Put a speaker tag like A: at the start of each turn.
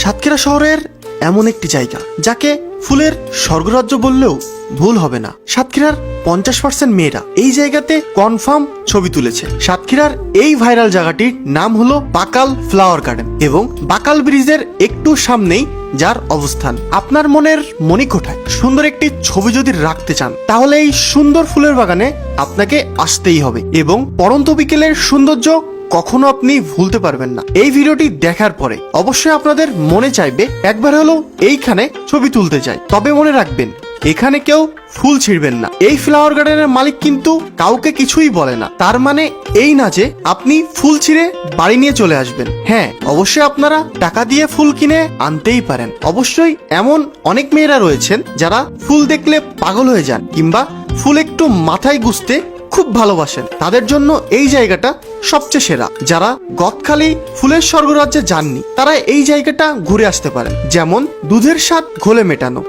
A: সাতক্ষীরা শহরের এমন একটি জায়গা যাকে ফুলের স্বর্গরাজ্য বললেও ভুল হবে না। সাতক্ষীরার 50% মেয়েরা এই জায়গাতে কনফার্ম ছবি তুলেছে। সাতক্ষীরার এই ভাইরাল জায়গাটির নাম হলো বাকাল ফ্লাওয়ার গার্ডেন এবং বাকাল ব্রিজের একটু সামনেই যার অবস্থান। আপনার মনের মণিকোঠায় সুন্দর একটি ছবি যদি রাখতে চান তাহলে এই সুন্দর ফুলের বাগানে আপনাকে আসতেই হবে এবং পড়ন্ত বিকেলের সৌন্দর্য কখনো আপনি ভুলতে পারবেন না। এই ভিডিওটি দেখার পরে অবশ্যই আপনাদের মনে চাইবে একবার হলেও এইখানে ছবি তুলতে চাই। তবে মনে রাখবেন এখানে কেউ ফুল ছিঁড়বেন না। এই ফ্লাওয়ার গার্ডেনের মালিক কিন্তু কাউকে কিছুই বলে না। তার মানে এই না যে আপনি ফুল ছিঁড়ে বাড়ি নিয়ে চলে আসবেন। হ্যাঁ, অবশ্যই আপনারা টাকা দিয়ে ফুল কিনে আনতেই পারেন। অবশ্যই এমন অনেক মেয়েরা রয়েছেন যারা ফুল দেখলে পাগল হয়ে যান কিংবা ফুল একটু মাথায় গুজতে খুব ভালোবাসেন। তাদের জন্য এই জায়গাটা সবচেয়ে সেরা। যারা গদখালি ফুলের স্বর্গরাজ্যে যাননি তারা এই জায়গাটা ঘুরে আসতে পারেন। যেমন দুধের স্বাদ ঘোলে মেটানো।